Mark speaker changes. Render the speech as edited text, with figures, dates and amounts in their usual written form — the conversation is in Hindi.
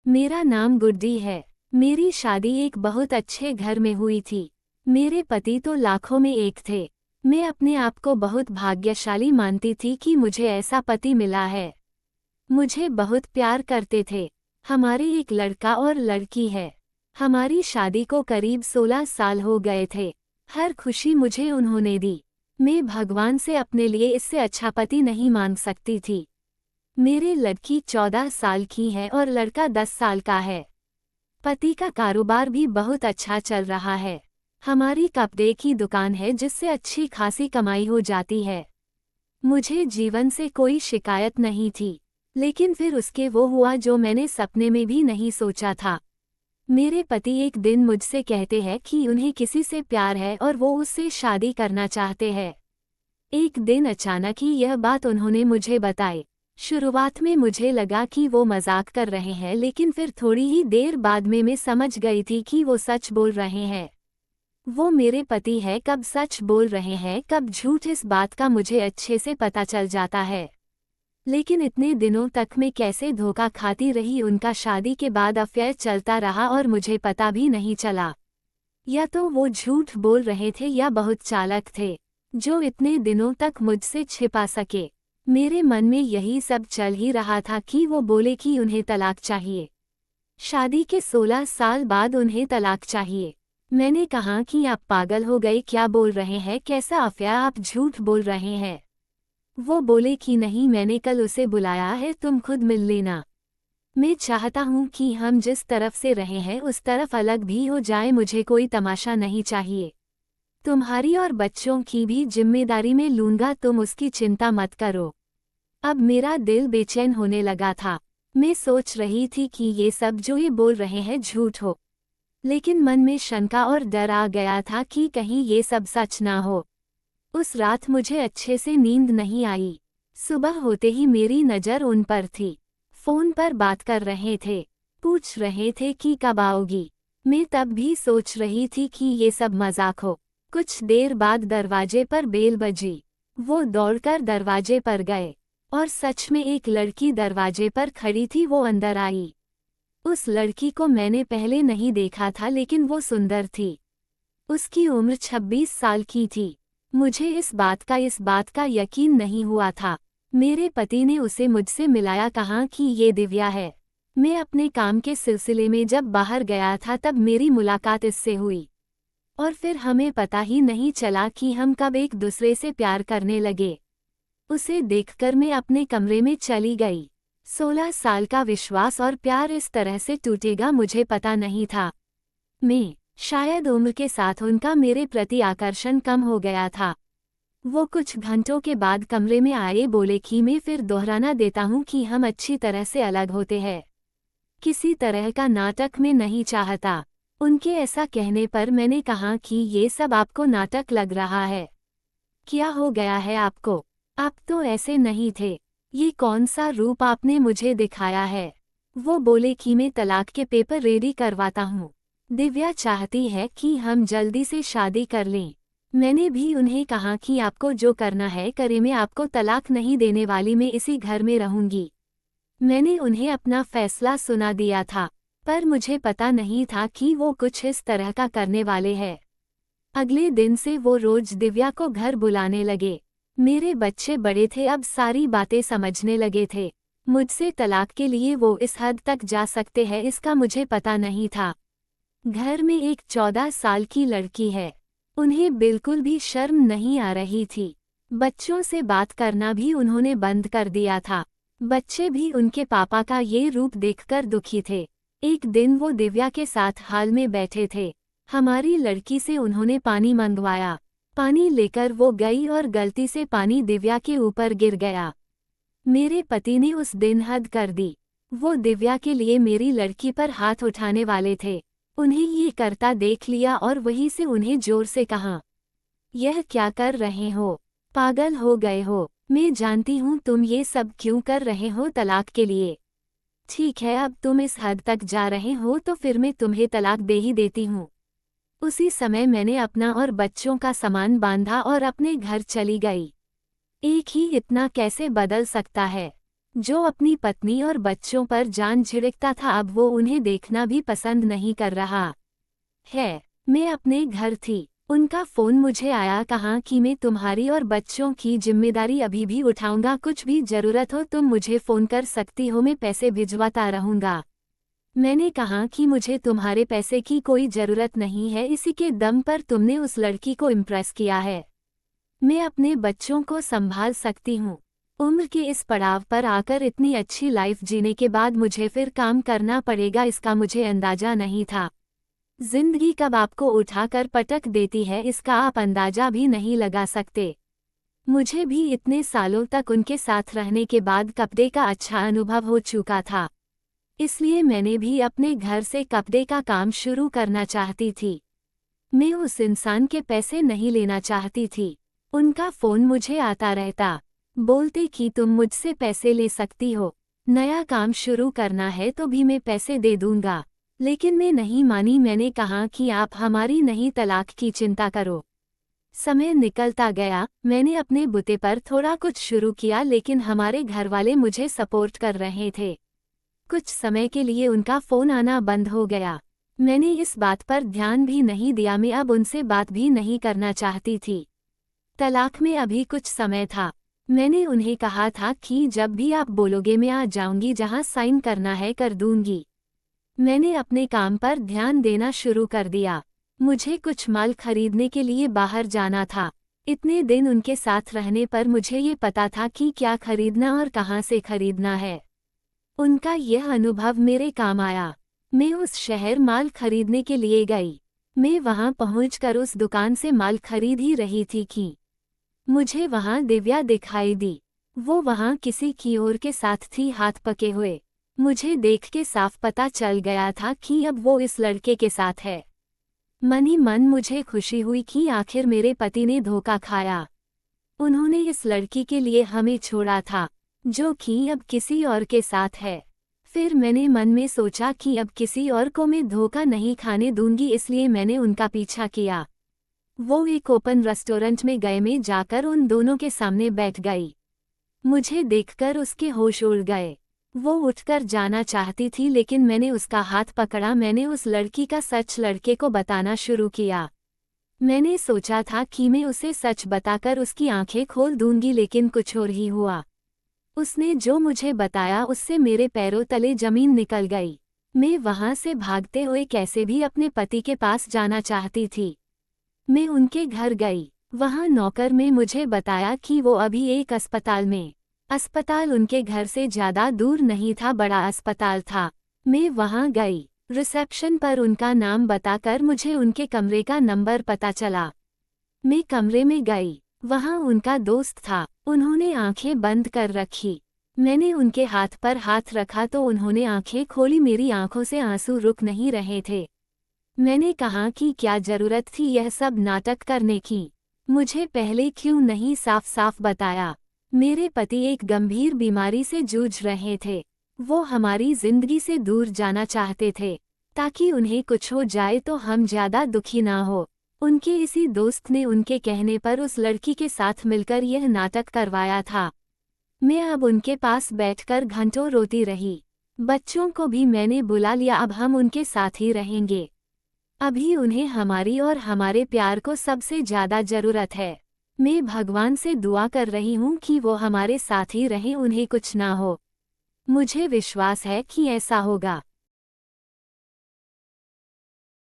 Speaker 1: मेरा नाम गुड्डी है। मेरी शादी एक बहुत अच्छे घर में हुई थी। मेरे पति तो लाखों में एक थे। मैं अपने आप को बहुत भाग्यशाली मानती थी कि मुझे ऐसा पति मिला है। मुझे बहुत प्यार करते थे। हमारे एक लड़का और लड़की है। हमारी शादी को करीब 16 साल हो गए थे। हर खुशी मुझे उन्होंने दी। मैं भगवान से अपने लिए इससे अच्छा पति नहीं मांग सकती थी। मेरी लड़की 14 साल की है और लड़का 10 साल का है। पति का कारोबार भी बहुत अच्छा चल रहा है। हमारी कपड़े की दुकान है जिससे अच्छी खासी कमाई हो जाती है। मुझे जीवन से कोई शिकायत नहीं थी। लेकिन फिर उसके वो हुआ जो मैंने सपने में भी नहीं सोचा था। मेरे पति एक दिन मुझसे कहते हैं कि उन्हें किसी से प्यार है और वो उससे शादी करना चाहते हैं। एक दिन अचानक ही यह बात उन्होंने मुझे बताई। शुरुआत में मुझे लगा कि वो मजाक कर रहे हैं, लेकिन फिर थोड़ी ही देर बाद में मैं समझ गई थी कि वो सच बोल रहे हैं। वो मेरे पति हैं, कब सच बोल रहे हैं कब झूठ, इस बात का मुझे अच्छे से पता चल जाता है। लेकिन इतने दिनों तक मैं कैसे धोखा खाती रही, उनका शादी के बाद अफेयर चलता रहा और मुझे पता भी नहीं चला। या तो वो झूठ बोल रहे थे या बहुत चालाक थे, जो इतने दिनों तक मुझसे छिपा सके। मेरे मन में यही सब चल ही रहा था कि वो बोले कि उन्हें तलाक चाहिए। शादी के 16 साल बाद उन्हें तलाक चाहिए। मैंने कहा कि आप पागल हो गए, क्या बोल रहे हैं, कैसा अफेयर, आप झूठ बोल रहे हैं। वो बोले कि नहीं, मैंने कल उसे बुलाया है, तुम खुद मिल लेना। मैं चाहता हूँ कि हम जिस तरफ से रहे हैं उस तरफ अलग भी हो जाए, मुझे कोई तमाशा नहीं चाहिए। तुम्हारी और बच्चों की भी जिम्मेदारी में लूंगा, तुम उसकी चिंता मत करो। अब मेरा दिल बेचैन होने लगा था। मैं सोच रही थी कि ये सब जो ये बोल रहे हैं झूठ हो, लेकिन मन में शंका और डर आ गया था कि कहीं ये सब सच ना हो। उस रात मुझे अच्छे से नींद नहीं आई। सुबह होते ही मेरी नज़र उन पर थी। फोन पर बात कर रहे थे, पूछ रहे थे कि कब आओगी। मैं तब भी सोच रही थी कि ये सब मजाक हो। कुछ देर बाद दरवाजे पर बेल बजी। वो दौड़कर दरवाजे पर गए और सच में एक लड़की दरवाजे पर खड़ी थी। वो अंदर आई। उस लड़की को मैंने पहले नहीं देखा था, लेकिन वो सुंदर थी। उसकी उम्र 26 साल की थी। मुझे इस बात का यकीन नहीं हुआ था। मेरे पति ने उसे मुझसे मिलाया, कहा कि ये दिव्या है। मैं अपने काम के सिलसिले में जब बाहर गया था तब मेरी मुलाकात इससे हुई, और फिर हमें पता ही नहीं चला कि हम कब एक दूसरे से प्यार करने लगे। उसे देखकर मैं अपने कमरे में चली गई। 16 साल का विश्वास और प्यार इस तरह से टूटेगा मुझे पता नहीं था। मैं शायद उम्र के साथ उनका मेरे प्रति आकर्षण कम हो गया था। वो कुछ घंटों के बाद कमरे में आए, बोले कि मैं फिर दोहराना देता हूँ कि हम अच्छी तरह से अलग होते हैं। किसी तरह का नाटक मैं नहीं चाहता। उनके ऐसा कहने पर मैंने कहा कि ये सब आपको नाटक लग रहा है। क्या हो गया है आपको? आप तो ऐसे नहीं थे। ये कौन सा रूप आपने मुझे दिखाया है? वो बोले कि मैं तलाक के पेपर रेडी करवाता हूँ। दिव्या चाहती है कि हम जल्दी से शादी कर लें। मैंने भी उन्हें कहा कि आपको जो करना है करें, मैं आपको तलाक नहीं देने वाली, मैं इसी घर में रहूंगी। मैंने उन्हें अपना फैसला सुना दिया था, पर मुझे पता नहीं था कि वो कुछ इस तरह का करने वाले हैं। अगले दिन से वो रोज दिव्या को घर बुलाने लगे। मेरे बच्चे बड़े थे, अब सारी बातें समझने लगे थे। मुझसे तलाक के लिए वो इस हद तक जा सकते हैं इसका मुझे पता नहीं था। घर में एक 14 साल की लड़की है। उन्हें बिल्कुल भी शर्म नहीं आ रही थी। बच्चों से बात करना भी उन्होंने बंद कर दिया था। बच्चे भी उनके पापा का ये रूप देखकर दुखी थे। एक दिन वो दिव्या के साथ हाल में बैठे थे। हमारी लड़की से उन्होंने पानी मंगवाया। पानी लेकर वो गई और गलती से पानी दिव्या के ऊपर गिर गया। मेरे पति ने उस दिन हद कर दी। वो दिव्या के लिए मेरी लड़की पर हाथ उठाने वाले थे। उन्हें ये करता देख लिया और वहीं से उन्हें जोर से कहा, यह क्या कर रहे हो? पागल हो गए हो? मैं जानती हूँ तुम ये सब क्यों कर रहे हो, तलाक के लिए। ठीक है, अब तुम इस हद तक जा रहे हो तो फिर मैं तुम्हें तलाक दे ही देती हूँ। उसी समय मैंने अपना और बच्चों का सामान बांधा और अपने घर चली गई। एक ही इतना कैसे बदल सकता है? जो अपनी पत्नी और बच्चों पर जान झिड़कता था, अब वो उन्हें देखना भी पसंद नहीं कर रहा है। मैं अपने घर थी। उनका फ़ोन मुझे आया, कहा कि मैं तुम्हारी और बच्चों की जिम्मेदारी अभी भी उठाऊंगा, कुछ भी ज़रूरत हो तुम मुझे फ़ोन कर सकती हो, मैं पैसे भिजवाता रहूंगा। मैंने कहा कि मुझे तुम्हारे पैसे की कोई ज़रूरत नहीं है, इसी के दम पर तुमने उस लड़की को इम्प्रेस किया है। मैं अपने बच्चों को संभाल सकती हूँ। उम्र के इस पड़ाव पर आकर इतनी अच्छी लाइफ जीने के बाद मुझे फिर काम करना पड़ेगा, इसका मुझे अंदाजा नहीं था। जिंदगी कब आपको उठाकर पटक देती है, इसका आप अंदाजा भी नहीं लगा सकते। मुझे भी इतने सालों तक उनके साथ रहने के बाद कपड़े का अच्छा अनुभव हो चुका था, इसलिए मैंने भी अपने घर से कपड़े का काम शुरू करना चाहती थी। मैं उस इंसान के पैसे नहीं लेना चाहती थी। उनका फ़ोन मुझे आता रहता, बोलते कि तुम मुझसे पैसे ले सकती हो, नया काम शुरू करना है तो भी मैं पैसे दे दूंगा। लेकिन मैं नहीं मानी। मैंने कहा कि आप हमारी नहीं, तलाक की चिंता करो। समय निकलता गया, मैंने अपने बुते पर थोड़ा कुछ शुरू किया, लेकिन हमारे घरवाले मुझे सपोर्ट कर रहे थे। कुछ समय के लिए उनका फ़ोन आना बंद हो गया। मैंने इस बात पर ध्यान भी नहीं दिया, मैं अब उनसे बात भी नहीं करना चाहती थी। तलाक में अभी कुछ समय था। मैंने उन्हें कहा था कि जब भी आप बोलोगे मैं आ जाऊंगी, जहां साइन करना है कर दूंगी। मैंने अपने काम पर ध्यान देना शुरू कर दिया। मुझे कुछ माल खरीदने के लिए बाहर जाना था। इतने दिन उनके साथ रहने पर मुझे ये पता था कि क्या खरीदना और कहाँ से खरीदना है। उनका यह अनुभव मेरे काम आया। मैं उस शहर माल खरीदने के लिए गई। मैं वहां पहुंचकर उस दुकान से माल खरीद ही रही थी कि मुझे वहां दिव्या दिखाई दी। वो वहां किसी की और के साथ थी, हाथ पके हुए। मुझे देख के साफ पता चल गया था कि अब वो इस लड़के के साथ है। मन ही मन मुझे खुशी हुई कि आखिर मेरे पति ने धोखा खाया। उन्होंने इस लड़की के लिए हमें छोड़ा था, जो कि अब किसी और के साथ है। फिर मैंने मन में सोचा कि अब किसी और को मैं धोखा नहीं खाने दूंगी, इसलिए मैंने उनका पीछा किया। वो एक ओपन रेस्टोरेंट में गए, मैं जाकर उन दोनों के सामने बैठ गई। मुझे देखकर उसके होश उड़ गए। वो उठकर जाना चाहती थी, लेकिन मैंने उसका हाथ पकड़ा। मैंने उस लड़की का सच लड़के को बताना शुरू किया। मैंने सोचा था कि मैं उसे सच बताकर उसकी आंखें खोल दूंगी, लेकिन कुछ और ही हुआ। उसने जो मुझे बताया उससे मेरे पैरों तले जमीन निकल गई। मैं वहां से भागते हुए कैसे भी अपने पति के पास जाना चाहती थी। मैं उनके घर गई। वहां नौकर ने मुझे बताया कि वो अभी एक अस्पताल में। अस्पताल उनके घर से ज्यादा दूर नहीं था, बड़ा अस्पताल था। मैं वहां गई। रिसेप्शन पर उनका नाम बताकर मुझे उनके कमरे का नंबर पता चला। मैं कमरे में गई। वहां उनका दोस्त था। उन्होंने आंखें बंद कर रखी। मैंने उनके हाथ पर हाथ रखा तो उन्होंने आंखें खोली। मेरी आंखों से आंसू रुक नहीं रहे थे। मैंने कहा कि क्या जरूरत थी यह सब नाटक करने की? मुझे पहले क्यों नहीं साफ साफ बताया? मेरे पति एक गंभीर बीमारी से जूझ रहे थे। वो हमारी जिंदगी से दूर जाना चाहते थे, ताकि उन्हें कुछ हो जाए तो हम ज्यादा दुखी ना हो। उनके इसी दोस्त ने उनके कहने पर उस लड़की के साथ मिलकर यह नाटक करवाया था। मैं अब उनके पास बैठकर घंटों रोती रही। बच्चों को भी मैंने बुला लिया, अब हम उनके साथ ही रहेंगे। अभी उन्हें हमारी और हमारे प्यार को सबसे ज्यादा जरूरत है। मैं भगवान से दुआ कर रही हूँ कि वो हमारे साथ ही रहें, उन्हें कुछ ना हो। मुझे विश्वास है कि ऐसा होगा।